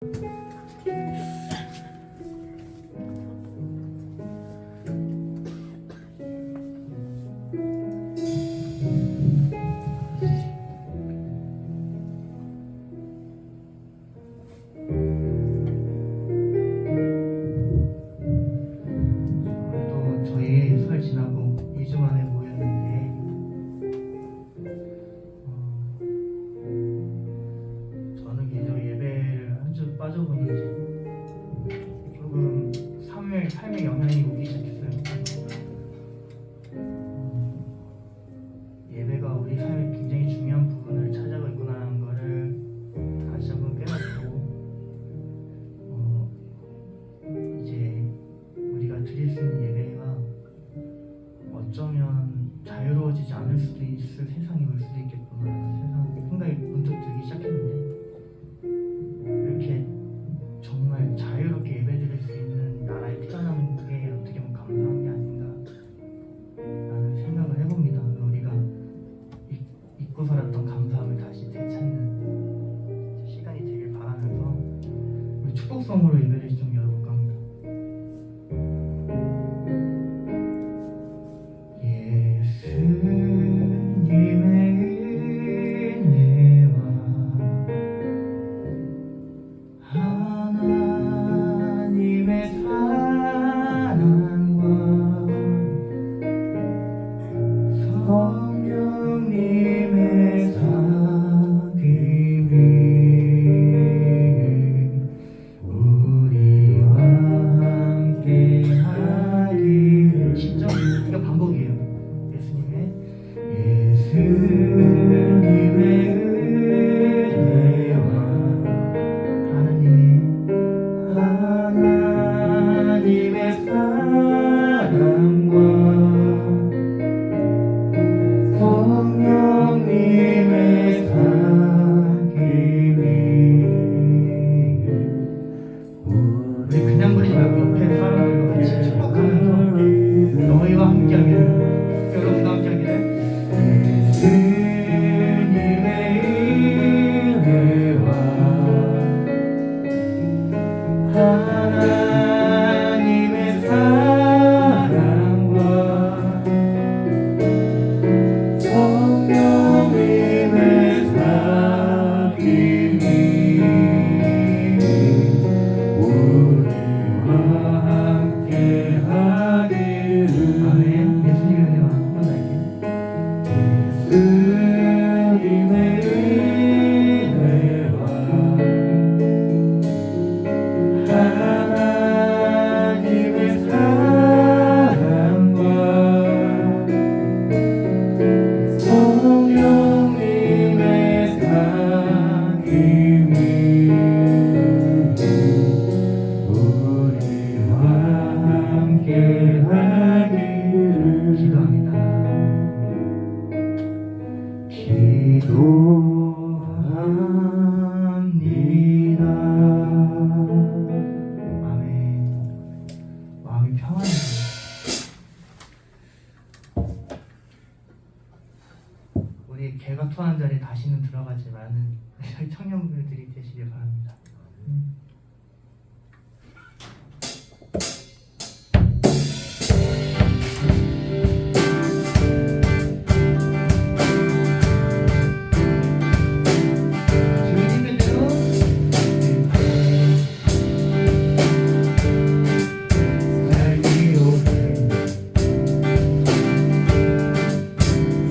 또 저희 설 지나고 2주 만에 모였는데 저는 개인적으로 예배를 한 주 빠져보는지 조금 삶의 영향이 오기 시작했어요. 예배가 우리 삶에 굉장히 중요한 부분을 차지하고 있구나라는 거를 다시 한번 깨닫고 이제 우리가 드릴 수 있는 예배가 어쩌면 자유로워지지 않을 수도 있을 세상이 올 수도 있겠구나 생각이 문득 들기 시작했는데, 이렇게 정말 자유롭게 예배드릴 수 있는 나라에 태어난 게 어떻게 보면 감사한 게 아닌가 라는 생각을 해봅니다. 우리가 잊고 살았던 감사함을 다시 되찾는 시간이 되길 바라면서 우리 축복성으로 예배를 좀 열어볼까 합니다. 성령님의 사귐이 우리와 함께하기를. 10절 이거 반복이에요. 예수님의 은혜와 하나님의 사랑과 성령님의 사귐이. 우리 그냥 부르지 말고 옆에 사람들과 같이 축복하면서 너희와 함께하기를, 여러분과 함께하기를. 예수님의 은혜와 하나님의 사랑과 성령님의 사귐이 우리와 함께하기를. 아멘. 예수님의 은혜와 한번 할게요. 예수님의 은혜와 하나님의 사랑과 성령님의 사귐이 우리와 함께하기를 기도합니다. 기도합니다. 아멘. 마음이 평안해져요. 우리 개가 토한 자리에 다시는 들어가지 말는 저희 청년분들이 되시길 바랍니다.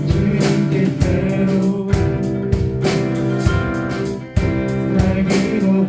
주님께대로 살기로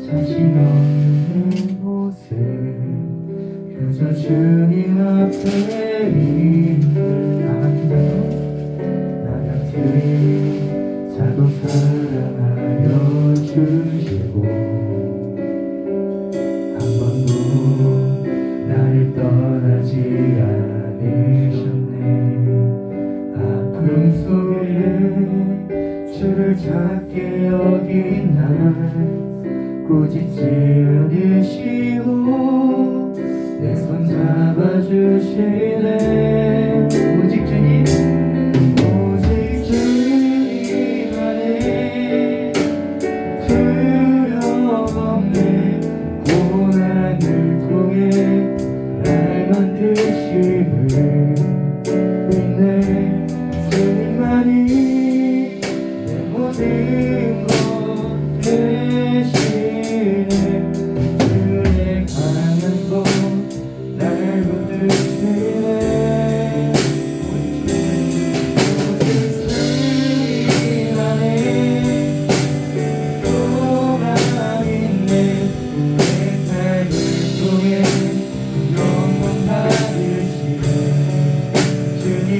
자신 없는 모습 그저 주님 앞에 있는 나 같은 자도 사랑하여 주시고 한 번도 나를 떠나지 않으셨네. 아픔 속에 주를 찾게 여긴 날 꾸짖지 않으시고 내 손 잡아주시네. 오직 주님 안에 두려움 없네. 고난을 통해 날 만드심을 믿네. 주님만이 내 모든 것 되시네. 주의 강한 손 날 붙드시네. 오직 주님 안에 소망 있네. 내 삶을 통해 영원 받으시네. 주님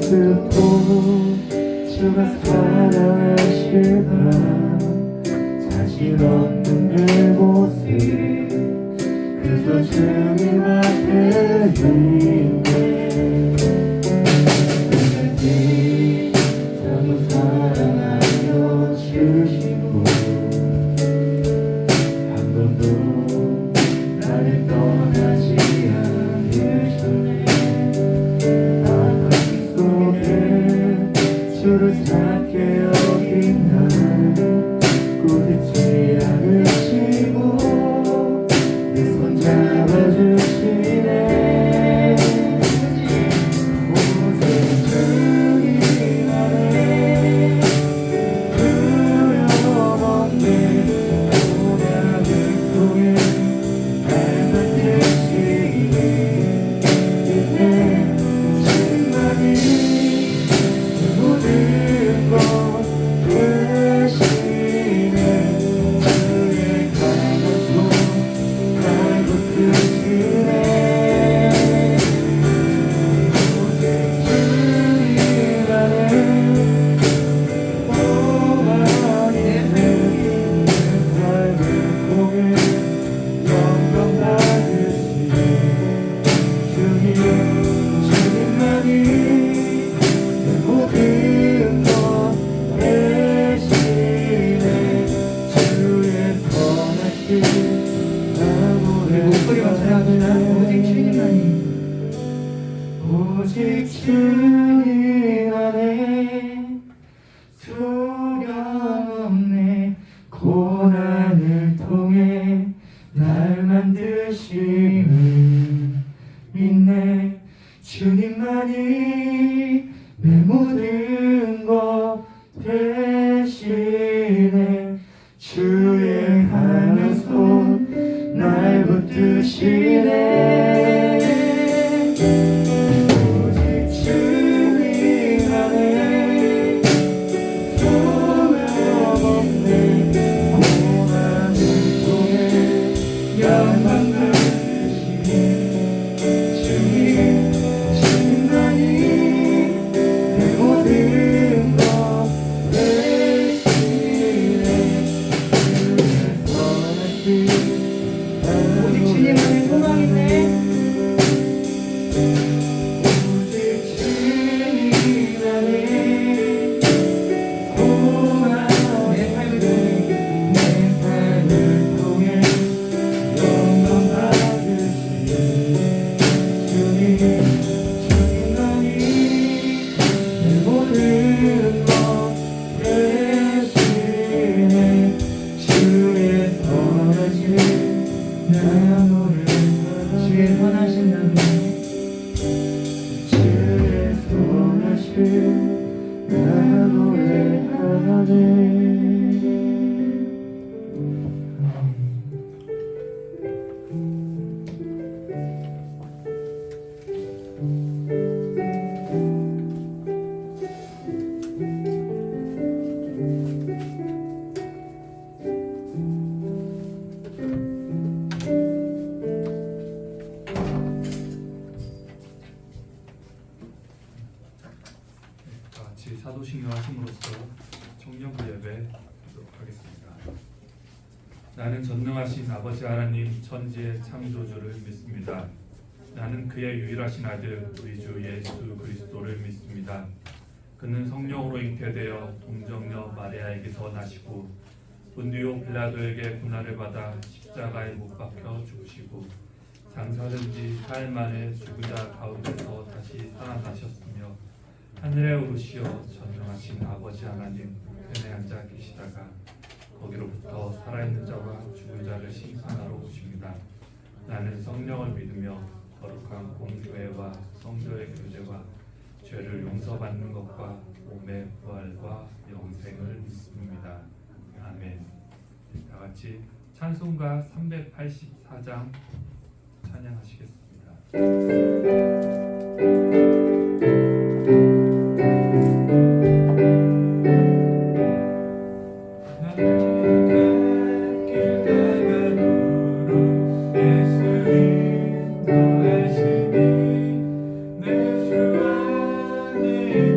듣고 주가 사랑하시나 자신 없는 내 모습 그저 주님 앞에 있네. 나도 사랑하여 주시고 한 번도 나를 떠나지 않으셨네. 아픔 속에 주를 찾게 여긴 날 꾸짖지 않으시고 내 손 잡아주시네. 오직 주님 안에 두려움없네. 고난을 통해 날 만드시네. 주님만이 모든 것 되시네. 주의 강한 손 날 붙드시네. 오직 주님 안에 소망이 생긴 삶을 통해 영광 받으시네. 주님만이 내 모든 것 되시네. 주의 선하신 우리 목소리만 사랑합시다. 오직 주님만이. 오직 주님 안에 두려움없네. 고난을 통해 날 만드심을 믿네. 주님만이 내 모든 것 되시네. 주의 강한 손 날 붙드시네. 오직 주님 안에 소망없네. 고난을 통해 영광 받으시네. 주님만이 내 모든 것 되시네. 주의 선하신 오직 주님 안에 소망 있네. 오직 주님 안에 소망 내 삶을 통해 내 삶을 통해 영광 받으시네. 주님만이 내 모든 것 되시네. 주의 선하신 나무를 주의 선하신 나무. 주의 선하신 나무에 하네. 다 같이 사도신경 하심으로써 청년부 예배 드리도록 하겠습니다. 나는 전능하신 아버지 하나님 천지의 창조주를 믿습니다. 나는 그의 유일하신 아들 우리 주 예수 그리스도를 믿습니다. 그는 성령으로 잉태되어 동정녀 마리아에게서 나시고 본디오 빌라도에게 고난을 받아 십자가에 못 박혀 죽으시고 장사된 지 사흘 만에 죽은 자 가운데서 다시 살아나셨으며 하늘에 오르시어 전능하신 아버지 하나님 우편에 앉아 계시다가 거기로부터 살아있는 자와 죽은 자를 심판하러 오십니다. 나는 성령을 믿으며 거룩한 공교회와 성도의 교제와 죄를 용서받는 것과 몸의 부활과 영생을 믿습니다. 아멘. 다 같이 찬송가 384장 찬양하시겠습니다. 내 주 안에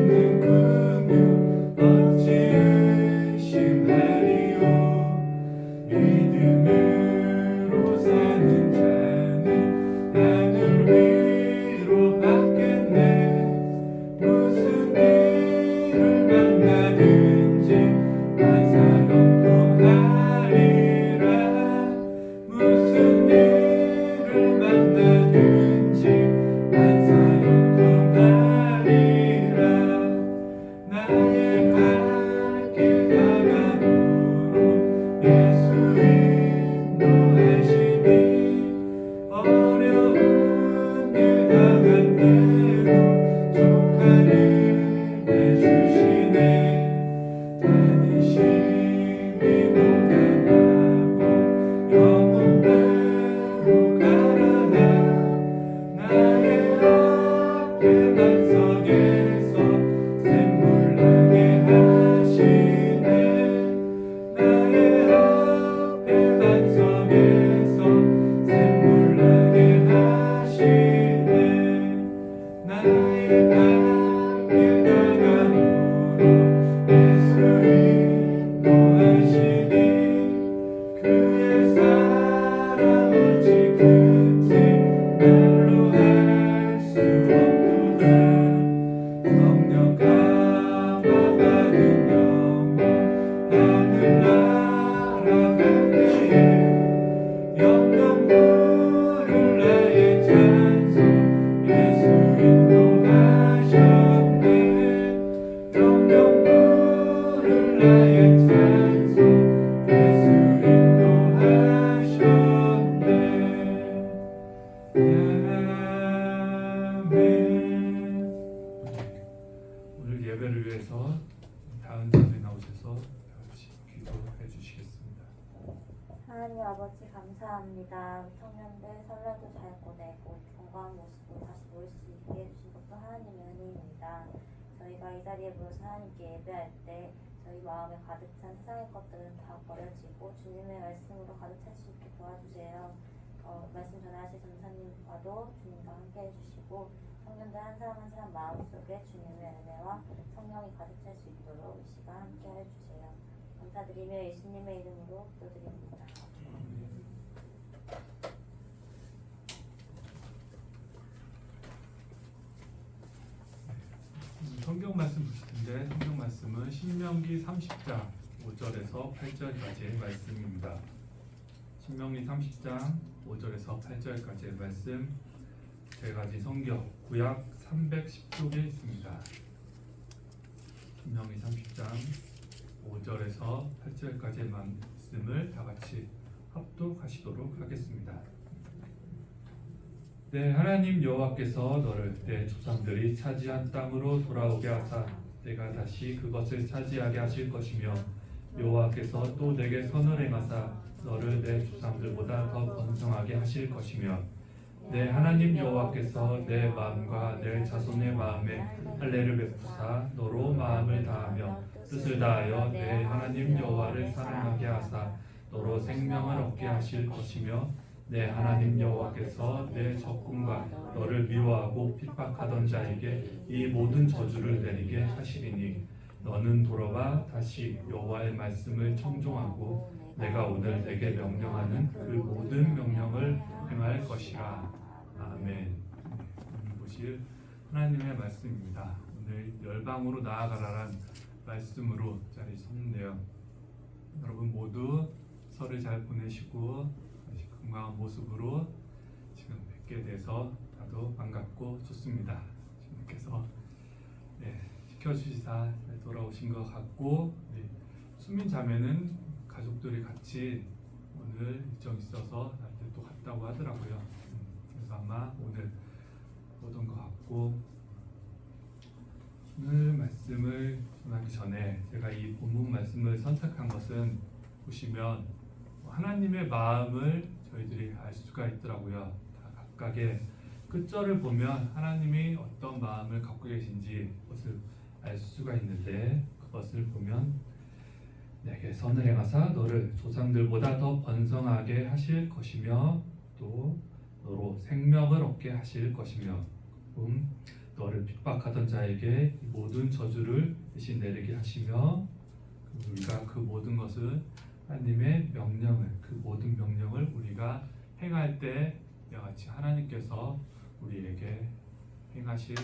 예배를 위해서 다음 장에 나오셔서 같이 기도해 주시겠습니다. 하나님 아버지 감사합니다. 청년들 설레도 잘 보내고 건강한 모습으로 다시 모일 수 있게 해주신 것도 하나님의 은혜입니다. 저희가 이 자리에 모여서 하나님께 예배할 때 저희 마음에 가득 찬 세상의 것들은 다 버려지고 주님의 말씀으로 가득 찰 수 있게 도와주세요. 말씀 전하실 전사님과도 주님과 함께 해주시고 청년들 한 사람 한 사람 마음속에 주님의 은혜와 성령이 가득 찰 수 있도록 이 시간 함께 해주세요. 감사드리며 예수님의 이름으로 기도드립니다. 성경 말씀 보실 텐데 성경 말씀은 신명기 30장 5절에서 8절까지의 말씀입니다. 신명기 30장 5절에서 8절까지의 말씀 세 가지 성경 구약 310쪽에 있습니다. 신명기 30장 5절에서 8절까지의 말씀을 다 같이 합독하시도록 하겠습니다. 내 하나님 여호와께서 너를 내 조상들이 차지한 땅으로 돌아오게 하사 내가 다시 그것을 차지하게 하실 것이며 여호와께서 또 내게 선을 행하사 너를 내 조상들보다 더 번성하게 하실 것이며 내 하나님 여호와께서 내 마음과 내 자손의 마음에 할례를 베푸사 너로 마음을 다하며 뜻을 다하여 내 하나님 여호와를 사랑하게 하사 너로 생명을 얻게 하실 것이며 내 하나님 여호와께서 내 적군과 너를 미워하고 핍박하던 자에게 이 모든 저주를 내리게 하시리니 너는 돌아와 다시 여호와의 말씀을 청종하고 내가 오늘 내게 명령하는 그 모든 명령을 행할 것이라. 아멘. 오늘 보실 하나님의 말씀입니다. 오늘 열방으로 나아가라란 말씀으로 자리 섰는데요. 여러분 모두 설을 잘 보내시고 건강한 모습으로 지금 뵙게 돼서 나도 반갑고 좋습니다. 주님께서 지켜주시사 돌아오신 것 같고 수민 자매는 가족들이 같이 오늘 일정 있어서 나한테 또 갔다고 하더라고요. 그래서 아마 오늘 오던 것 같고 오늘 말씀을 전하기 전에 제가 이 본문 말씀을 선택한 것은 보시면 하나님의 마음을 저희들이 알 수가 있더라고요. 다 각각의 끝절을 보면 하나님이 어떤 마음을 갖고 계신지 그것을 알 수가 있는데 그것을 보면 내게 선을 행하사 너를 조상들보다 더 번성하게 하실 것이며 또 너로 생명을 얻게 하실 것이며 너를 핍박하던 자에게 모든 저주를 대신 내리게 하시며 우리가 그 모든 것을 하나님의 명령을 그 모든 명령을 우리가 행할 때 이와 같이 하나님께서 우리에게 행하실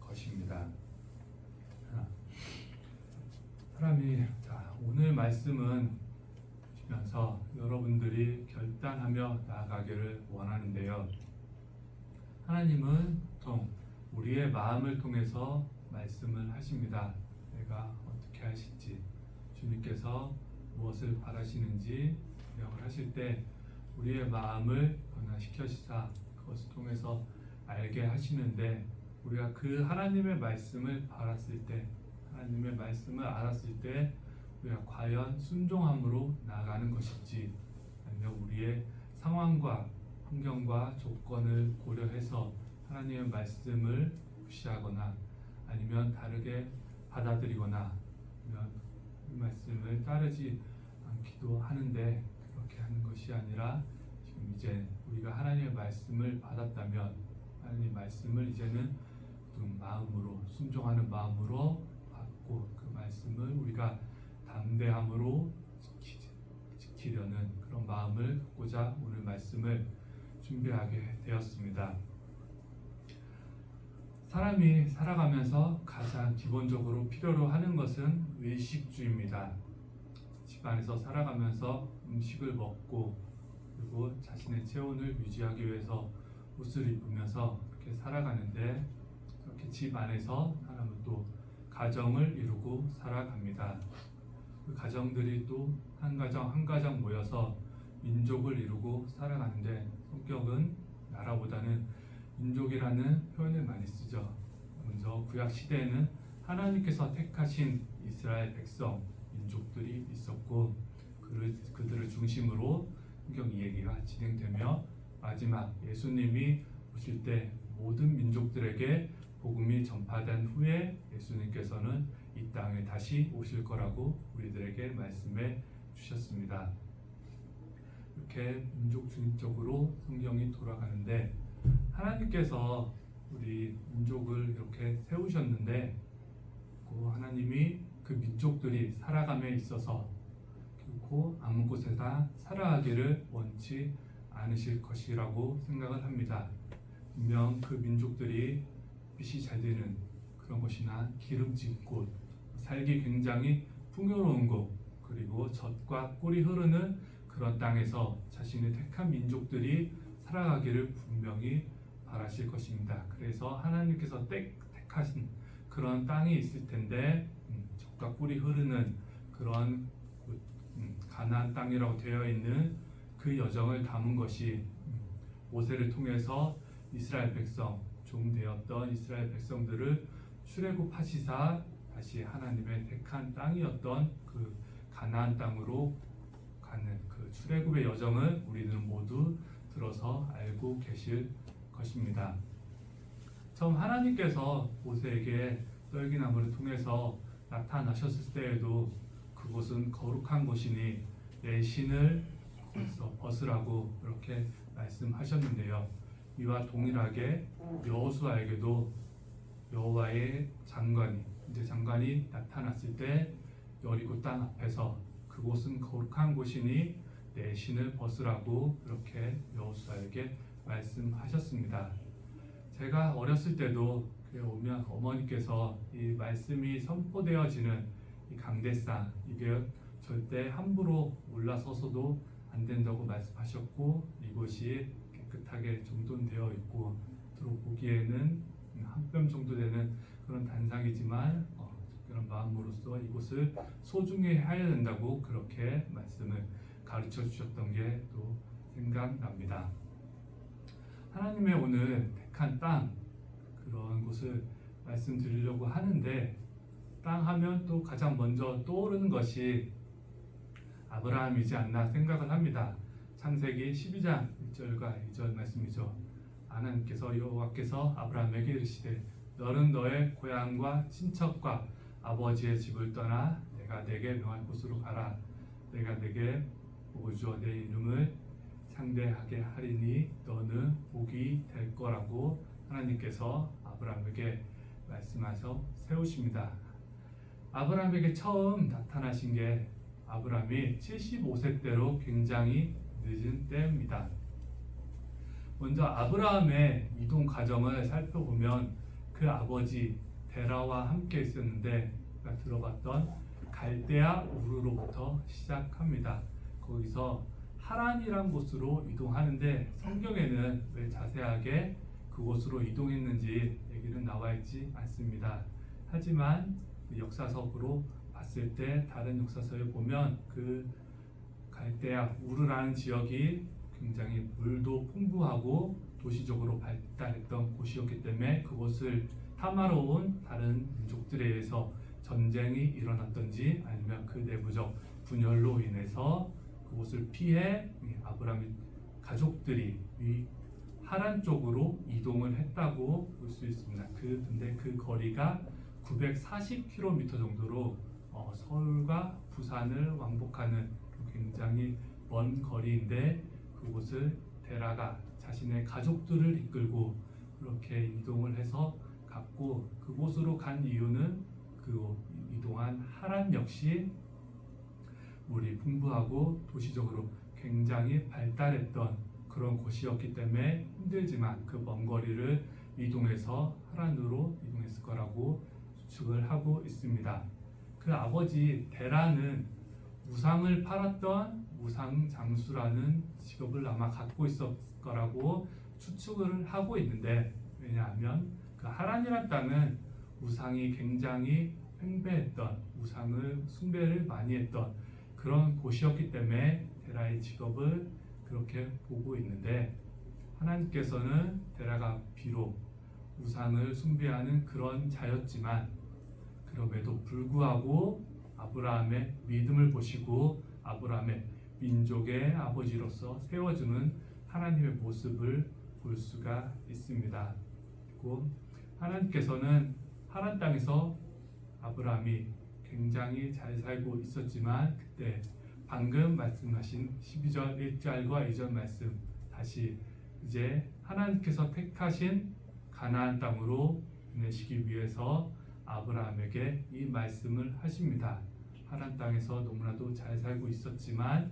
것입니다. 사람이 오늘 말씀은 보시면서 여러분들이 결단하며 나아가기를 원하는데요. 하나님은 보통 우리의 마음을 통해서 말씀을 하십니다. 내가 어떻게 하실지 주님께서 무엇을 바라시는지 명을 하실 때 우리의 마음을 변화시켜시사 그것을 통해서 알게 하시는데 우리가 그 하나님의 말씀을 알았을 때 하나님의 말씀을 알았을 때 우리가 과연 순종함으로 나아가는 것인지 아니면 우리의 상황과 환경과 조건을 고려해서 하나님의 말씀을 무시하거나 아니면 다르게 받아들이거나 아니면 그 말씀을 따르지 않기도 하는데 그렇게 하는 것이 아니라 지금 이제 우리가 하나님의 말씀을 받았다면 하나님의 말씀을 이제는 마음으로 순종하는 마음으로 받고 그 말씀을 우리가 담대함으로 지키려는 그런 마음을 갖고자 오늘 말씀을 준비하게 되었습니다. 사람이 살아가면서 가장 기본적으로 필요로 하는 것은 의식주입니다. 집안에서 살아가면서 음식을 먹고 그리고 자신의 체온을 유지하기 위해서 옷을 입으면서 그렇게 살아가는데 그렇게 집 안에서 사람은 또 가정을 이루고 살아갑니다. 그 가정들이 또 한 가정 한 가정 모여서 민족을 이루고 살아가는데 성격은 나라보다는 민족이라는 표현을 많이 쓰죠. 먼저 구약 시대에는 하나님께서 택하신 이스라엘 백성 민족들이 있었고 그들을 중심으로 성경 이야기가 진행되며 마지막 예수님이 오실 때 모든 민족들에게 복음이 전파된 후에 예수님께서는 이 땅에 다시 오실 거라고 우리들에게 말씀해 주셨습니다. 이렇게 민족 중립적으로 성경이 돌아가는데 하나님께서 우리 민족을 이렇게 세우셨는데 그 하나님이 그 민족들이 살아감에 있어서 결코 아무 곳에나 살아가기를 원치 않으실 것이라고 생각을 합니다. 분명 그 민족들이 빛이 잘 드는 그런 곳이나 기름진 곳, 살기 굉장히 풍요로운 곳, 그리고 젖과 꿀이 흐르는 그런 땅에서 자신의 택한 민족들이 살아가기를 분명히 바라실 것입니다. 그래서 하나님께서 택하신 그런 땅이 있을 텐데 젖과 꿀이 흐르는 그런 가나안 땅이라고 되어 있는 그 여정을 담은 것이 모세를 통해서 이스라엘 백성, 종되었던 이스라엘 백성들을 출애굽하시사 다시 하나님의 택한 땅이었던 그 가나안 땅으로 가는 그 출애굽의 여정을 우리는 모두 들어서 알고 계실 것입니다. 처음 하나님께서 모세에게 떨기나무를 통해서 나타나셨을 때에도 그곳은 거룩한 곳이니 내 신을 거기서 벗으라고 그렇게 말씀하셨는데요. 이와 동일하게 여호수아에게도 여호와의 장관이 나타났을 때 여리고 땅 앞에서 그곳은 거룩한 곳이니 내 신을 벗으라고 그렇게 여호수아에게 말씀하셨습니다. 제가 어렸을 때도 교회 오면 어머니께서 이 말씀이 선포되어지는 이 강대상 이게 절대 함부로 올라서서도 안 된다고 말씀하셨고 이곳이 깨끗하게 정돈되어 있고 들어보기에는 한 뼘 정도 되는 그런 단상이지만 그런 마음으로써 이곳을 소중히 해야 된다고 그렇게 말씀을 가르쳐 주셨던 게 또 생각납니다. 하나님의 오늘 택한 땅 그런 곳을 말씀드리려고 하는데 땅 하면 또 가장 먼저 떠오르는 것이 아브라함이지 않나 생각을 합니다. 창세기 12장 1절과 2절 말씀이죠. 하나님께서 여호와께서 아브라함에게 이르시되 너는 너의 고향과 친척과 아버지의 집을 떠나 내가 내게 명할 곳으로 가라. 내가 내게 복을 주어 내 이름을 상대하게 하리니 너는 복이 될 거라고 하나님께서 아브라함에게 말씀하셔 세우십니다. 아브라함에게 처음 나타나신 게 아브라함이 75세 때로 굉장히 늦은 때입니다. 먼저 아브라함의 이동 과정을 살펴보면 그 아버지 데라와 함께 있었는데 우리가 들어봤던 갈대아 우르로부터 시작합니다. 거기서 하란이란 곳으로 이동하는데 성경에는 왜 자세하게 그곳으로 이동했는지 얘기는 나와 있지 않습니다. 하지만 역사석으로 봤을 때 다른 역사서에 보면 그 갈대아 우르라는 지역이 굉장히 물도 풍부하고 도시적으로 발달했던 곳이었기 때문에 그곳을 탐하러 온 다른 민족들에 의해서 전쟁이 일어났던지 아니면 그 내부적 분열로 인해서 그곳을 피해 아브라함의 가족들이 하란 쪽으로 이동을 했다고 볼 수 있습니다. 근데 그 거리가 940km 정도로 서울과 부산을 왕복하는 굉장히 먼 거리인데 그곳을 데라가 자신의 가족들을 이끌고 그렇게 이동을 해서 갔고 그곳으로 간 이유는 그 이동한 하란 역시 물이 풍부하고 도시적으로 굉장히 발달했던 그런 곳이었기 때문에 힘들지만 그 먼 거리를 이동해서 하란으로 이동했을 거라고 추측을 하고 있습니다. 그 아버지 데라는 우상을 팔았던 우상 장수라는 직업을 아마 갖고 있었을 거라고 추측을 하고 있는데 왜냐하면 그 하란이란 땅은 우상이 굉장히 횡배했던 우상을 숭배를 많이 했던 그런 곳이었기 때문에 데라의 직업을 그렇게 보고 있는데 하나님께서는 데라가 비록 우상을 숭배하는 그런 자였지만 그럼에도 불구하고 아브라함의 믿음을 보시고 아브라함의 민족의 아버지로서 세워주는 하나님의 모습을 볼 수가 있습니다. 그리고 하나님께서는 하란 땅에서 아브라함이 굉장히 잘 살고 있었지만 그때 방금 말씀하신 12절 1절과 2절 말씀 다시 이제 하나님께서 택하신 가나안 땅으로 보내시기 위해서 아브라함에게 이 말씀을 하십니다. 하란 땅에서 너무나도 잘 살고 있었지만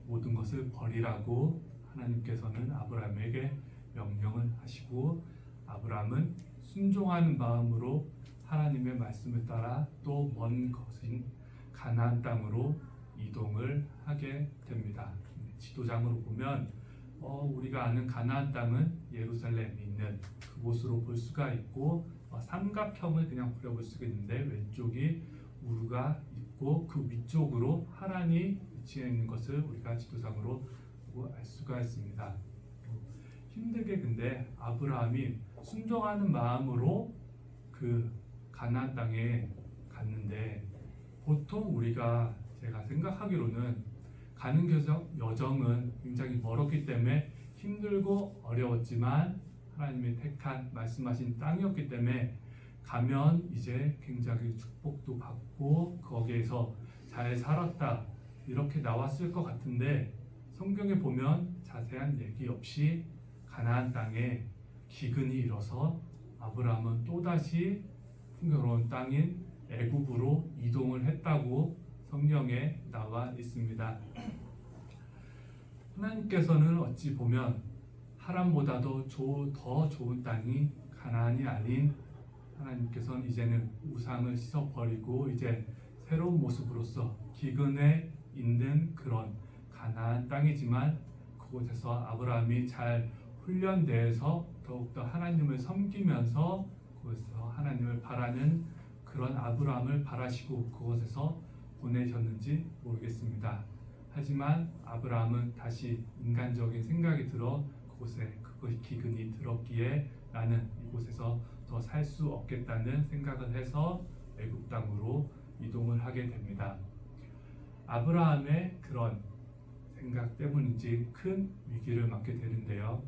모든 것을 버리라고 하나님께서는 아브라함에게 명령을 하시고 아브라함은 순종하는 마음으로 하나님의 말씀을 따라 또 먼 것인 가나안 땅으로 이동을 하게 됩니다. 지도장으로 보면 우리가 아는 가나안 땅은 예루살렘이 있는 그곳으로 볼 수가 있고 삼각형을 그냥 그려볼 수가 있는데 왼쪽이 우르가 있고 그 위쪽으로 하란이 위치해 있는 것을 우리가 지도상으로 보고 알 수가 있습니다. 힘들게 근데 아브라함이 순종하는 마음으로 그 가나안 땅에 갔는데 보통 우리가 제가 생각하기로는 가는 여정은 굉장히 멀었기 때문에 힘들고 어려웠지만 하나님이 택한 말씀하신 땅이었기 때문에 가면 이제 굉장히 축복도 받고 거기에서 잘 살았다 이렇게 나왔을 것 같은데 성경에 보면 자세한 얘기 없이 가나안 땅에 기근이 일어서 아브라함은 또다시 풍요로운 땅인 애굽으로 이동을 했다고 성경에 나와 있습니다. 하나님께서는 어찌 보면 하란보다도 더 좋은 땅이 가나안이 아닌 하나님께서는 이제는 우상을 씻어버리고 이제 새로운 모습으로서 기근에 있는 그런 가나안 땅이지만 그곳에서 아브라함이 잘 훈련돼서 더욱더 하나님을 섬기면서 그곳에서 하나님을 바라는 그런 아브라함을 바라시고 그곳에서 보내셨는지 모르겠습니다. 하지만 아브라함은 다시 인간적인 생각이 들어 그곳에 그것이 기근이 들었기에 나는 이곳에서 더 살 수 없겠다는 생각을 해서 애굽 땅으로 이동을 하게 됩니다. 아브라함의 그런 생각 때문인지 큰 위기를 맞게 되는데요.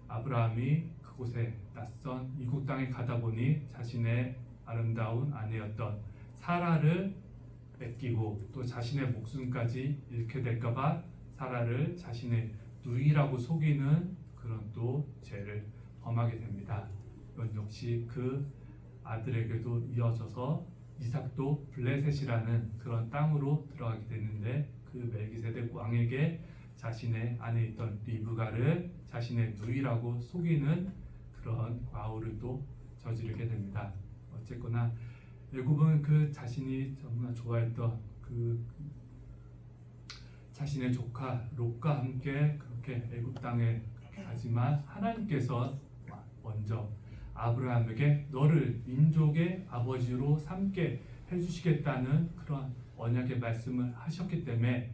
아브라함이 그곳에 낯선 이국 땅에 가다 보니 자신의 아름다운 아내였던 사라를 뺏기고 또 자신의 목숨까지 잃게 될까봐 사라를 자신의 누이라고 속이는 그런 또 죄를 범하게 됩니다. 이건 역시 그 아들에게도 이어져서 이삭도 블레셋이라는 그런 땅으로 들어가게 되는데 그 멜기세덱 왕에게 자신의 안에 있던 리브가를 자신의 누이라고 속이는 그런 과오를 또 저지르게 됩니다. 어쨌거나 애굽은 그 자신이 정말 좋아했던 그 자신의 조카 롯과 함께 그렇게 애굽 땅에 가지만 하나님께서 먼저 아브라함에게 너를 민족의 아버지로 삼게 해주시겠다는 그런 언약의 말씀을 하셨기 때문에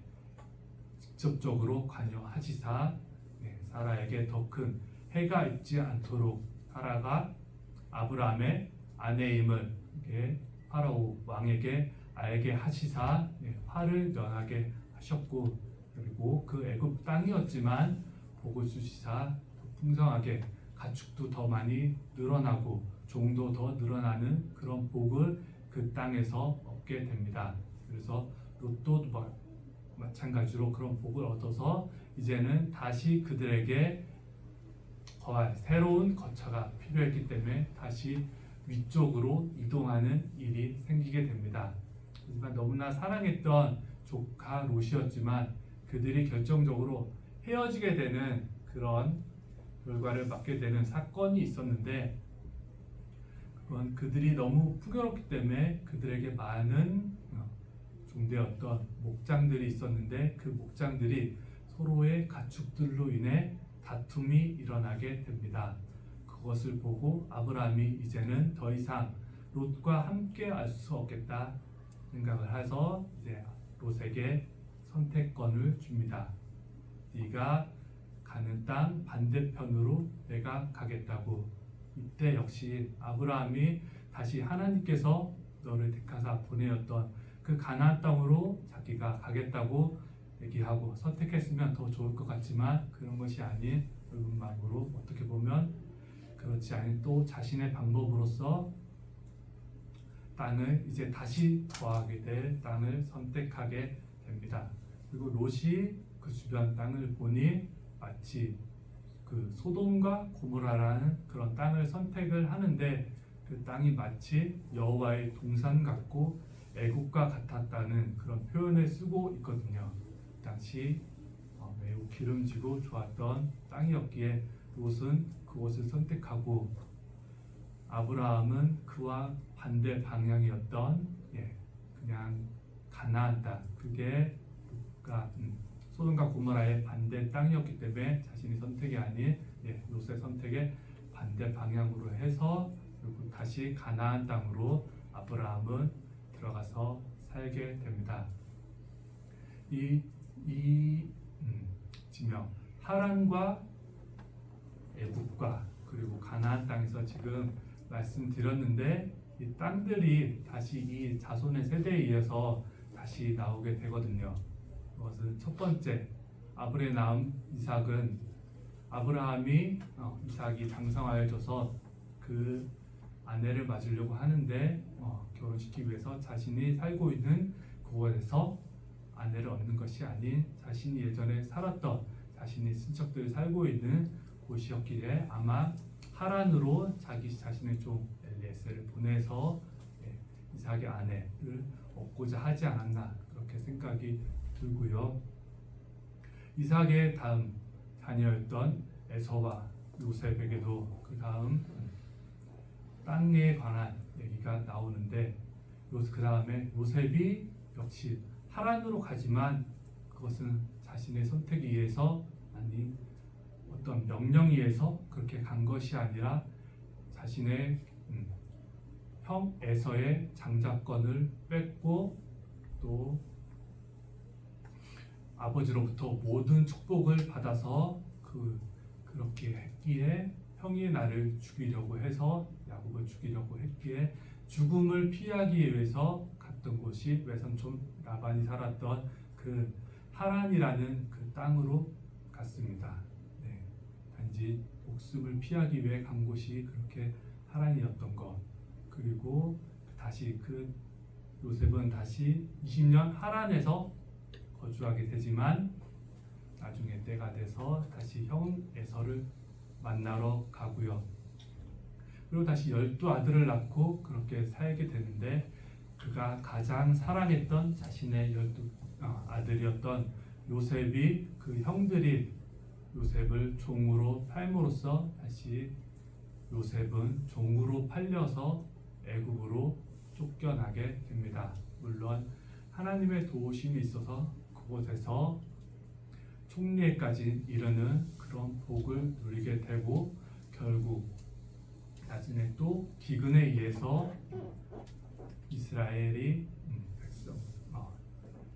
직접적으로 관여하시사 사라에게 더 큰 해가 있지 않도록 사라가 아브라함의 아내임을 파라오 왕에게 알게 하시사 화를 면하게 하셨고 그리고 그 애굽 땅이었지만 복을 주시사 풍성하게 가축도 더 많이 늘어나고 종도 더 늘어나는 그런 복을 그 땅에서 얻게 됩니다. 그래서 롯도 마찬가지로 그런 복을 얻어서 이제는 다시 그들에게 거할 새로운 거처가 필요했기 때문에 다시 위쪽으로 이동하는 일이 생기게 됩니다. 하지만 너무나 사랑했던 조카 롯이었지만 그들이 결정적으로 헤어지게 되는 그런 결과를 맞게 되는 사건이 있었는데 그건 그들이 너무 풍요롭기 때문에 그들에게 많은 종되었던 목장들이 있었는데 그 목장들이 서로의 가축들로 인해 다툼이 일어나게 됩니다. 그것을 보고 아브라함이 이제는 더 이상 롯과 함께 할 수 없겠다 생각을 해서 이제 롯에게 선택권을 줍니다. 네가 가는 땅 반대편으로 내가 가겠다고. 이때 역시 아브라함이 다시 하나님께서 너를 택하사 보내었던 그 가나안 땅으로 자기가 가겠다고 얘기하고 선택했으면 더 좋을 것 같지만 그런 것이 아닌 넓은 마음으로 어떻게 보면 그렇지 않은 또 자신의 방법으로서 땅을 이제 다시 거하게 될 땅을 선택하게 됩니다. 그리고 롯이 그 주변 땅을 보니 마치 그 소돔과 고모라라는 그런 땅을 선택을 하는데 그 땅이 마치 여호와의 동산 같고 애국과 같았다는 그런 표현을 쓰고 있거든요. 당시 매우 기름지고 좋았던 땅이었기에 롯은 그곳을 선택하고 아브라함은 그와 반대 방향이었던 그냥 가나안 땅, 그게 소돔과 고모라의 반대 땅이었기 때문에 자신의 선택이 아닌 롯의 선택에 반대 방향으로 해서 그리고 다시 가나안 땅으로 아브라함은 들어가서 살게 됩니다. 이 지명 하란과 애굽과 그리고 가나안 땅에서 지금 말씀드렸는데 이 땅들이 다시 이 자손의 세대에 의해서 다시 나오게 되거든요. 그것은 첫 번째 아브라함의 낳은 이삭은 아브라함이 이삭이 장성하여져서 그 아내를 맞으려고 하는데 결혼시키기 위해서 자신이 살고 있는 그곳에서 아내를 얻는 것이 아닌 자신이 예전에 살았던 자신의 친척들이 살고 있는 곳이었기에 아마 하란으로 자기 자신의 종 엘리에셀을 보내서 이삭의 아내를 얻고자 하지 않았나 그렇게 생각이 들고요. 이삭의 다음 자녀였던 에서와 요셉에게도 그 다음 땅에 관한 얘기가 나오는데 그 다음에 요셉이 역시 하란으로 가지만 그것은 자신의 선택에 의해서 아니 어떤 명령에 의해서 그렇게 간 것이 아니라 자신의 형 에서의 장자권을 뺏고 또 아버지로부터 모든 축복을 받아서 그렇게 했기에 형이 나를 죽이려고 해서 야곱을 죽이려고 했기에 죽음을 피하기 위해서 갔던 곳이 외삼촌 라반이 살았던 그 하란이라는 그 땅으로 갔습니다. 단지 목숨을 피하기 위해 간 곳이 그렇게 하란이었던 것. 그리고 다시 그 요셉은 다시 20년 하란에서 거주하게 되지만 나중에 때가 돼서 다시 형 에서를 만나러 가고요. 그리고 다시 12아들을 낳고 그렇게 살게 되는데 그가 가장 사랑했던 자신의 12아들이었던 요셉이 그 형들이 요셉을 종으로 팔므로써 다시 요셉은 종으로 팔려서 애굽으로 쫓겨나게 됩니다. 물론 하나님의 도우심이 있어서 그곳에서 총리에까지 이르는 그런 복을 누리게 되고 결국 나중에 또 기근에 의해서 이스라엘이 백성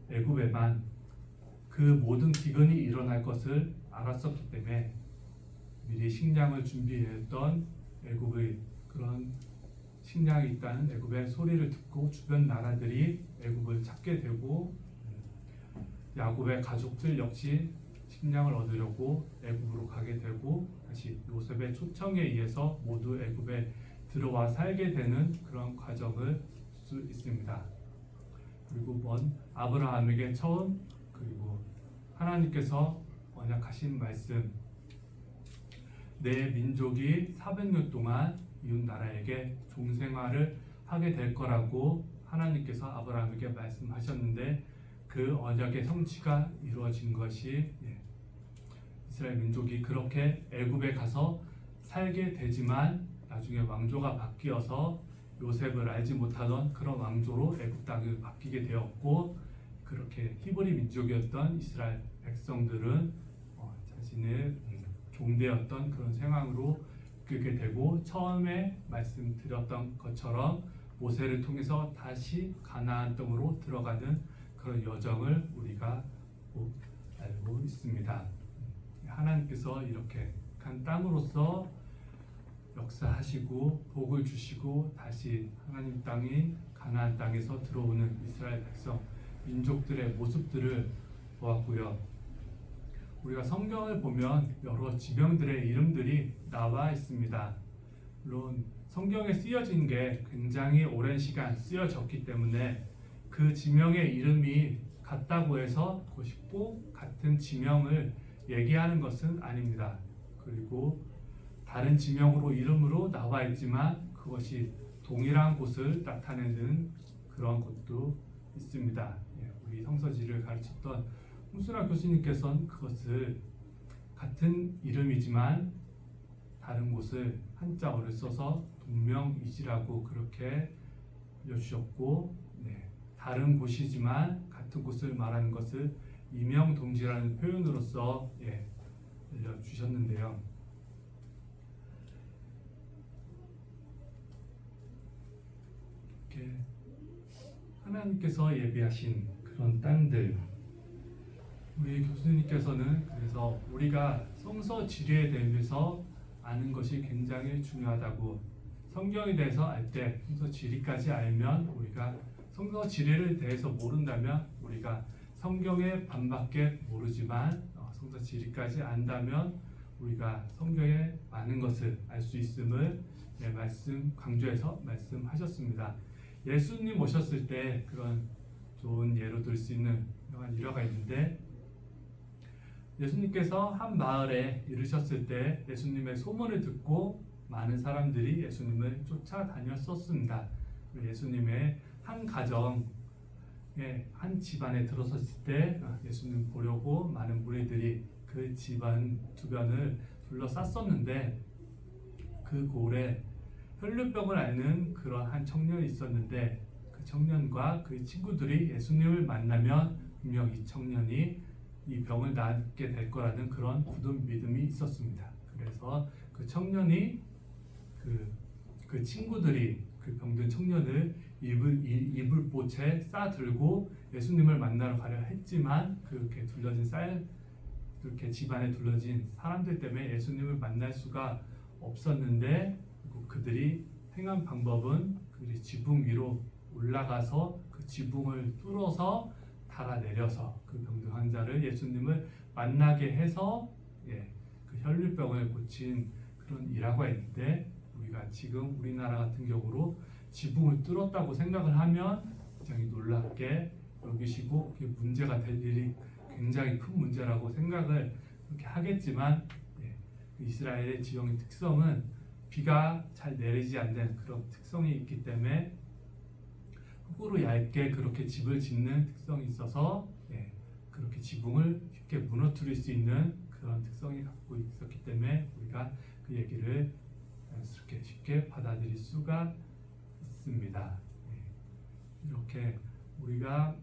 애굽에만 그 모든 기근이 일어날 것을 알았었기 때문에 미리 식량을 준비했던 애굽의 그런 식량이 있다는 애굽의 소리를 듣고 주변 나라들이 애굽을 찾게 되고 야곱의 가족들 역시 식량을 얻으려고 애굽으로 가게 되고 다시 요셉의 초청에 의해서 모두 애굽에 들어와 살게 되는 그런 과정을 수 있습니다. 그리고 아브라함에게 처음 그리고 하나님께서 언약하신 말씀 내 민족이 400년 동안 이웃 나라에게 종생활을 하게 될 거라고 하나님께서 아브라함에게 말씀하셨는데 그 언약의 성취가 이루어진 것이 이스라엘 민족이 그렇게 애굽에 가서 살게 되지만 나중에 왕조가 바뀌어서 요셉을 알지 못하던 그런 왕조로 애굽 땅을 바뀌게 되었고 그렇게 히브리 민족이었던 이스라엘 백성들은 자신의 종되었던 그런 상황으로 이끌게 되고 처음에 말씀드렸던 것처럼 모세를 통해서 다시 가나안 땅으로 들어가는 그런 여정을 우리가 알고 있습니다. 하나님께서 이렇게 간 땅으로서 역사하시고 복을 주시고 다시 하나님 땅인 가나안 땅에서 들어오는 이스라엘 백성 민족들의 모습들을 보았고요. 우리가 성경을 보면 여러 지명들의 이름들이 나와 있습니다. 물론 성경에 쓰여진 게 굉장히 오랜 시간 쓰여졌기 때문에 그 지명의 이름이 같다고 해서 그것이 꼭 같은 지명을 얘기하는 것은 아닙니다. 그리고 다른 지명으로 이름으로 나와 있지만 그것이 동일한 곳을 나타내는 그런 곳도 있습니다. 우리 성서지를 가르쳤던 홍순아 교수님께서는 그것을 같은 이름이지만 다른 곳을 한자어를 써서 동명이지라고 그렇게 알려주셨고, 다른 곳이지만 같은 곳을 말하는 것을 이명동지라는 표현으로서 알려주셨는데요. 이렇게 하나님께서 예비하신 그런 땅들, 우리 교수님께서는 그래서 우리가 성서 지리에 대해서 아는 것이 굉장히 중요하다고, 성경에 대해서 알 때 성서 지리까지 알면 우리가 성서 지리를 대해서 모른다면 우리가 성경의 반밖에 모르지만 성서 지리까지 안다면 우리가 성경의 많은 것을 알 수 있음을 말씀 강조해서 말씀하셨습니다. 예수님 오셨을 때 그런 좋은 예로 들 수 있는 일화가 있는데, 예수님께서 한 마을에 이르셨을 때 예수님의 소문을 듣고 많은 사람들이 예수님을 쫓아다녔었습니다. 예수님의 한 가정에 한 집안에 들어섰을 때 예수님 보려고 많은 무리들이 그 집안 주변을 둘러쌌었는데, 그 고을에 혈류병을 앓는 그런 한 청년이 있었는데, 그 청년과 그 친구들이 예수님을 만나면 분명 이 청년이 이 병을 낫게 될 거라는 그런 굳은 믿음이 있었습니다. 그래서 그 청년이 그 친구들이 그 병든 청년을 이불보채 싸들고 예수님을 만나러 가려 했지만 그렇게 그렇게 집안에 둘러진 사람들 때문에 예수님을 만날 수가 없었는데, 그들이 행한 방법은 그들이 지붕 위로 올라가서 그 지붕을 뚫어서 달아내려서 그 병든 환자를 예수님을 만나게 해서 그 혈류병을 고친 그런 일화가 있는데, 우리가 지금 우리나라 같은 경우로 지붕을 뚫었다고 생각을 하면 굉장히 놀랍게 여기시고 그게 문제가 될 일이 굉장히 큰 문제라고 생각을 그렇게 하겠지만, 이스라엘의 지형의 특성은 비가 잘 내리지 않는 그런 특성이 있기 때문에 흙으로 얇게 그렇게 집을 짓는 특성이 있어서 그렇게 지붕을 쉽게 무너뜨릴 수 있는 그런 특성이 갖고 있었기 때문에 우리가 그 얘기를 자연스럽게 쉽게 받아들일 수가 있습니다. 이렇게 우리가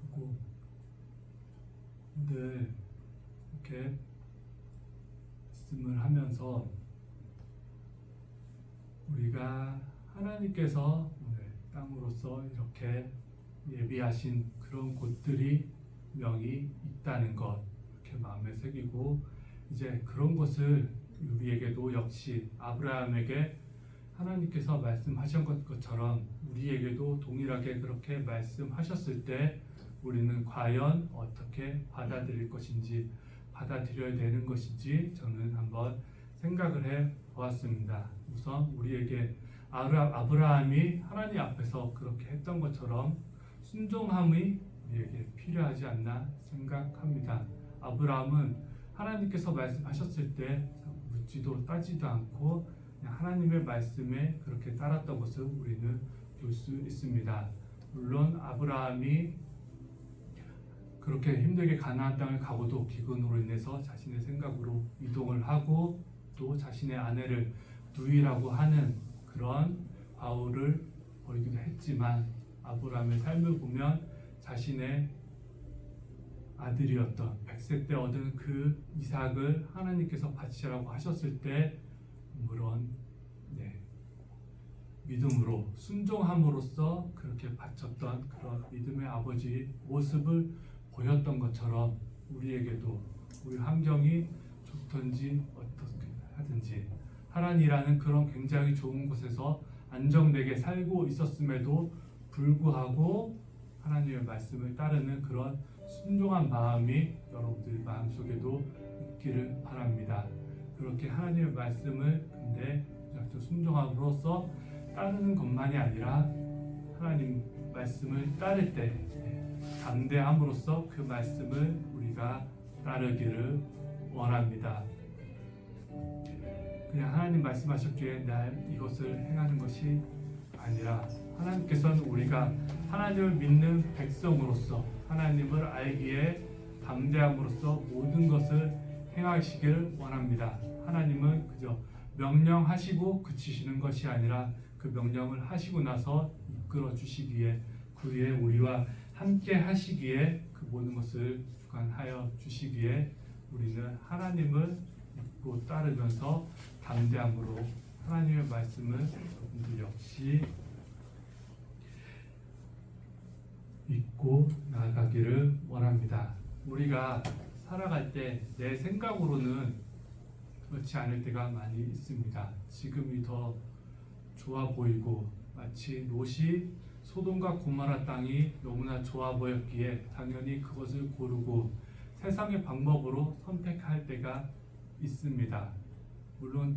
그리고 늘 이렇게 말씀을 하면서 우리가 하나님께서 오늘 땅으로서 이렇게 예비하신 그런 곳들이 명이 있다는 것, 이렇게 마음에 새기고, 이제 그런 것을 우리에게도 역시 아브라함에게 하나님께서 말씀하신 것처럼 우리에게도 동일하게 그렇게 말씀하셨을 때 우리는 과연 어떻게 받아들일 것인지, 받아들여야 되는 것인지 저는 한번 생각을 해 보았습니다. 우선 우리에게 아브라함이 하나님 앞에서 그렇게 했던 것처럼 순종함이 우리에게 필요하지 않나 생각합니다. 아브라함은 하나님께서 말씀하셨을 때 묻지도 따지도 않고 그냥 하나님의 말씀에 그렇게 따랐던 것을 우리는 볼 수 있습니다. 물론 아브라함이 그렇게 힘들게 가나안 땅을 가고도 기근으로 인해서 자신의 생각으로 이동을 하고 또 자신의 아내를 누이라고 하는 그런 바울을 벌이기도 했지만, 아브라함의 삶을 보면 자신의 아들이었던 100세 때 얻은 그 이삭을 하나님께서 바치라고 하셨을 때 물론 믿음으로 순종함으로써 그렇게 바쳤던 그런 믿음의 아버지 모습을 보였던 것처럼 우리에게도 우리 환경이 좋든지 어떻게 하든지 하란이라는 그런 굉장히 좋은 곳에서 안정되게 살고 있었음에도 불구하고 하나님의 말씀을 따르는 그런 순종한 마음이 여러분들 마음속에도 있기를 바랍니다. 그렇게 하나님의 말씀을 근데 순종함으로써 따르는 것만이 아니라 하나님 말씀을 따를 때 담대함으로써 그 말씀을 우리가 따르기를 원합니다. 그냥 하나님 말씀하셨기에 나 이것을 행하는 것이 아니라 하나님께서는 우리가 하나님을 믿는 백성으로서 하나님을 알기에 담대함으로써 모든 것을 행하시기를 원합니다. 하나님은 그저 명령하시고 그치시는 것이 아니라 그 명령을 하시고 나서 이끌어 주시기에 그 위에 우리와 함께 하시기에 그 모든 것을 주관하여 주시기에 우리는 하나님을 믿고 따르면서 담대함으로 하나님의 말씀을 여러분들 역시 믿고 나아가기를 원합니다. 우리가 살아갈 때 내 생각으로는 그렇지 않을 때가 많이 있습니다. 지금이 더 좋아 보이고 마치 롯이 소돔과 고모라 땅이 너무나 좋아 보였기에 당연히 그것을 고르고 세상의 방법으로 선택할 때가 있습니다. 물론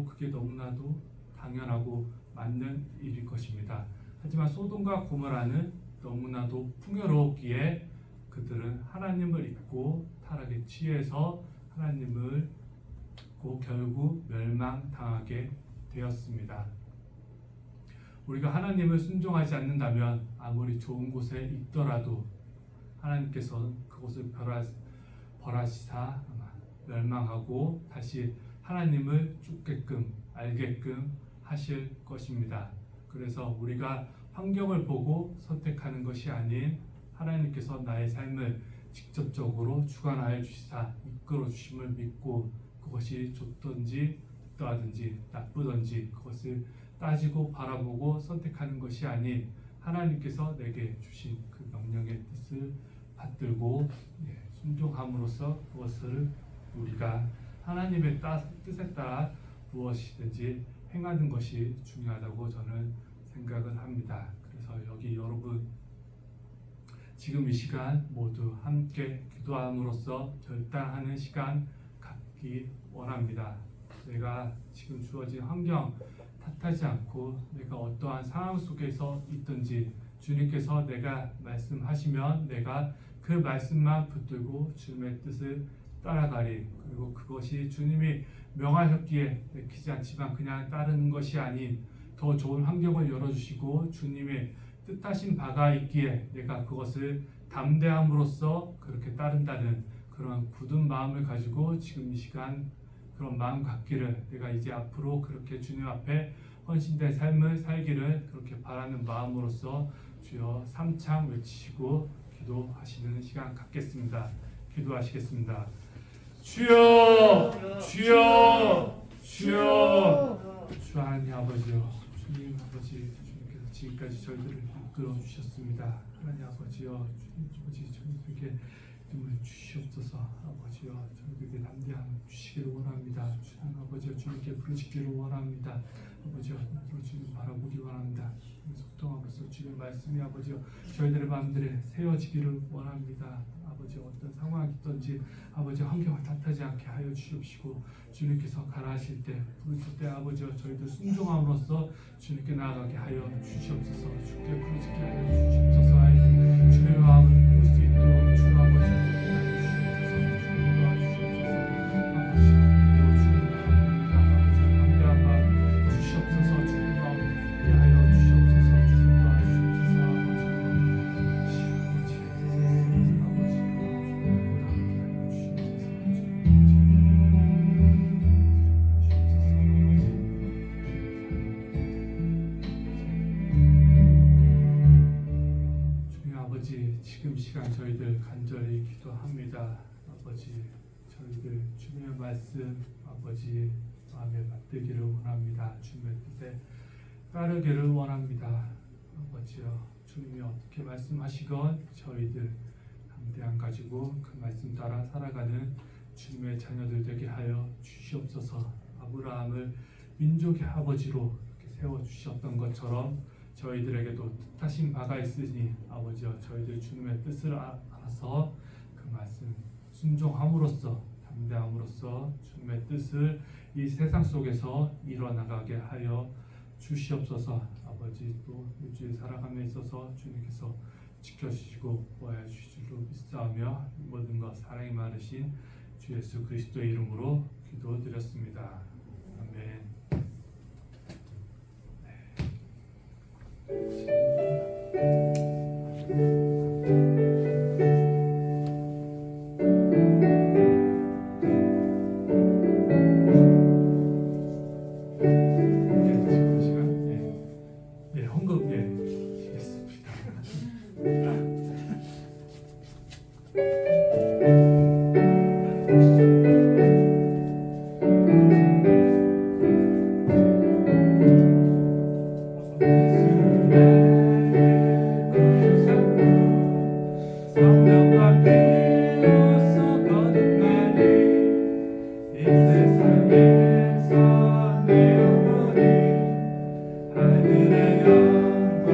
그게 너무나도 당연하고 맞는 일일 것입니다. 하지만 소돔과 고모라는 너무나도 풍요로웠기에 그들은 하나님을 잊고 타락에 취해서 하나님을 잊고 결국 멸망당하게 되었습니다. 우리가 하나님을 순종하지 않는다면 아무리 좋은 곳에 있더라도 하나님께서 그곳을 벌하시사 멸망하고 다시 하나님을 쫓게끔 알게끔 하실 것입니다. 그래서 우리가 환경을 보고 선택하는 것이 아닌 하나님께서 나의 삶을 직접적으로 주관하여 주시사 이끌어 주심을 믿고 그것이 좋든지 어떠하든지 나쁘든지 그것을 따지고 바라보고 선택하는 것이 아닌 하나님께서 내게 주신 그 명령의 뜻을 받들고 순종함으로써 그것을 우리가 하나님의 뜻에 따라 무엇이든지 행하는 것이 중요하다고 저는 생각을 합니다. 그래서 여기 여러분 지금 이 시간 모두 함께 기도함으로써 결단하는 시간 갖기 원합니다. 내가 지금 주어진 환경 탓하지 않고 내가 어떠한 상황 속에서 있든지 주님께서 내가 말씀하시면 내가 그 말씀만 붙들고 주님의 뜻을 따라가리. 그리고 그것이 주님이 명하셨기에 내키지 않지만 그냥 따르는 것이 아닌 더 좋은 환경을 열어주시고 주님의 뜻하신 바가 있기에 내가 그것을 담대함으로써 그렇게 따른다는 그런 굳은 마음을 가지고 지금 이 시간 그런 마음 갖기를 내가 이제 앞으로 그렇게 주님 앞에 헌신된 삶을 살기를 그렇게 바라는 마음으로써 주여 삼창 외치시고 기도하시는 시간 갖겠습니다. 기도하시겠습니다. 주여 주여 주여 주 하나님 아버지여 주님 아버지 주님께서 지금까지 저희들을 이끌어 주셨습니다. 하나님 아버지여 주님 아버지 저희들에게 힘을 주시옵소서. 아버지여 저희들에게 담대함을 주시기를 원합니다. 주님 아버지여 주님께 부르시기를 원합니다. 아버지여 주님 바라보기 원합니다. 속동하면서 주님의 말씀이 아버지여 저희들의 마음들에 세워지기를 원합니다. 아버지 어떤 상황이 있든지 아버지 환경을 탓하지 않게 하여 주시옵시고 주님께서 가라 하실 때 부르실 때 아버지여 저희들 순종함으로써 주님께 나아가게 하여 주시옵소서. 주께 부르시게 하여 주시옵소서. 아이 주님의 마음을 볼 수 있도록 주 아버지 지금 시간 저희들 간절히 기도합니다. 아버지 저희들 주님의 말씀 아버지 마음에 받들기를 원합니다. 주님의 뜻에 따르기를 원합니다. 아버지여 주님이 어떻게 말씀하시건 저희들 담대함 가지고 그 말씀 따라 살아가는 주님의 자녀들 되게 하여 주시옵소서. 아브라함을 민족의 아버지로 이렇게 세워 주셨던 것처럼 저희들에게도 뜻하신 바가 있으니 아버지여 저희들 주님의 뜻을 알아서 그 말씀 순종함으로써 담대함으로써 주님의 뜻을 이 세상 속에서 이뤄나가게 하여 주시옵소서. 아버지 또 일주일 살아감에 있어서 주님께서 지켜주시고 보호해 주실 줄 믿사오며 모든 것 사랑이 많으신 주 예수 그리스도의 이름으로 기도드렸습니다. 아멘. 지금 시간 헌금 시겠습니다. 성령과 피어서 거듭나니 이 세상에서 내 영혼이 하늘의 영광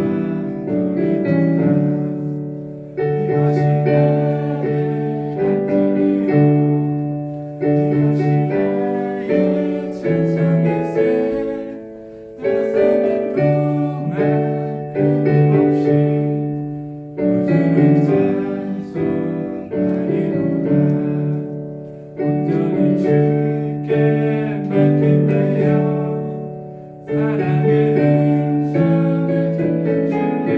누리도다. 이것이 나의 안식이요 이것이 나의 찬송일세. 나 사는 동안 끊임없이 구주를 찬송하리로다. 온전히 주께 맡긴 내 영 사랑의 음성을 듣는 중에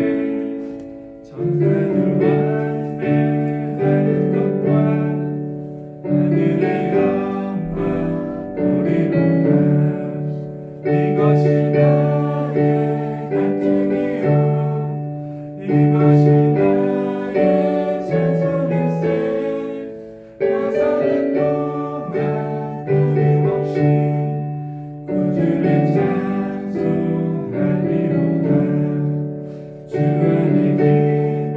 천사들 완배하는 것과 하늘의 영광 보리로다. 이것이 나의 간증이요 이것이 나의 찬송일세. 나 사는 동안 끊임없이 구주를 찬송하리로다. 주 안에 기쁜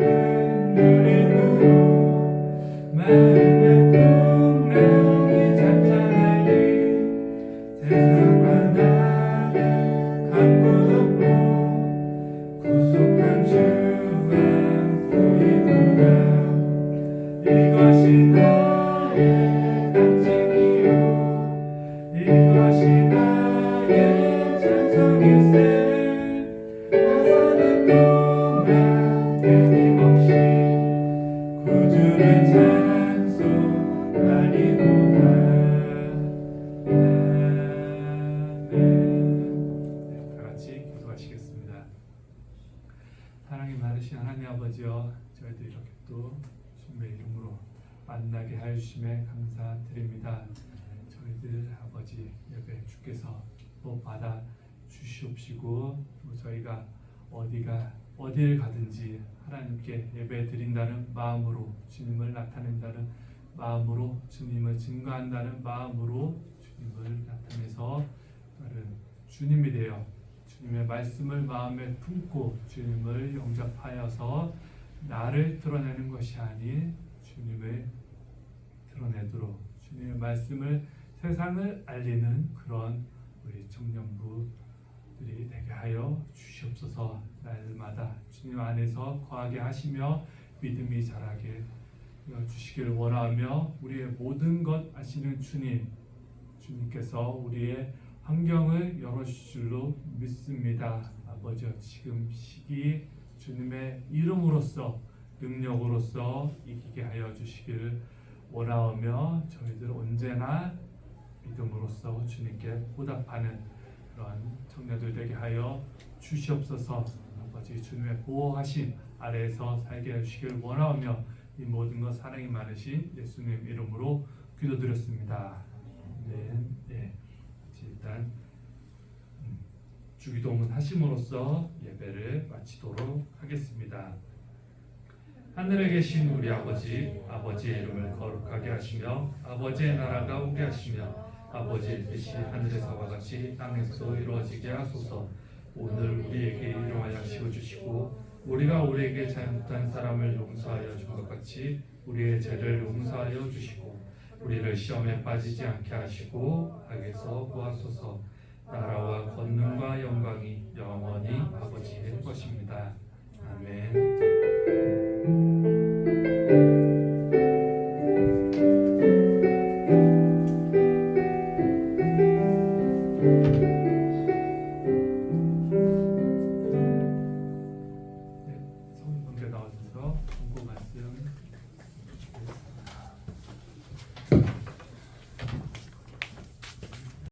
누림으로 마음의 풍랑이 잔잔하니 세상과 나를 갖고 덮고 구속한 주만 보이구나. 이것이 나의 간증이요 이것이 나의 찬송일세. 나 사는 동안 끊임없이 구주를 찬송하리로다. 아멘. 다 같이 기도하시겠습니다. 사랑이 많으신 하나님 아버지여 저희들 이렇게 또 주님의 이름으로 만나게 하여 주심에 감사드립니다. 저희들 아버지 예배 주께서 또 받아 주시옵시고 또 저희가 어디를 가든지 하나님께 예배 드린다는 마음으로 주님을 나타낸다는 마음으로 주님을 증거한다는 마음으로 주님을 나타내서 다른 주님이 되어 주님의 말씀을 마음에 품고 주님을 영접하여서 나를 드러내는 것이 아닌 주님을 드러내도록 주님의 말씀을 세상을 알리는 그런 우리 청년부들이 되게 하여 주시옵소서. 날마다 주님 안에서 거하게 하시며 믿음이 자라게 주시기를 원하며 우리의 모든 것 아시는 주님께서 우리의 환경을 열어주실 줄로 믿습니다. 아버지 지금 시기 주님의 이름으로써 능력으로써 이기게 하여 주시기를 원하오며 저희들 언제나 믿음으로써 주님께 보답하는 그런 청년들 되게 하여 주시옵소서. 아버지 주님의 보호하심 아래에서 살게 해주시기를 원하오며 이 모든 것 사랑이 많으신 예수님 이름으로 기도드렸습니다. 네. 일단 주기도문 하심으로써 예배를 마치도록 하겠습니다. 하늘에 계신 우리 아버지, 아버지의 이름을 거룩하게 하시며 아버지의 나라가 오게 하시며 아버지의 뜻이 하늘에서와 같이 땅에서 이루어지게 하소서. 오늘 우리에게 일용할 양식을 주시고 우리가 우리에게 잘못한 사람을 용서하여 준 것 같이 우리의 죄를 용서하여 주시고 우리를 시험에 빠지지 않게 하시고 악에서 구하소서. 나라와 권능과 영광이 영원히 아버지의 것입니다. 아멘.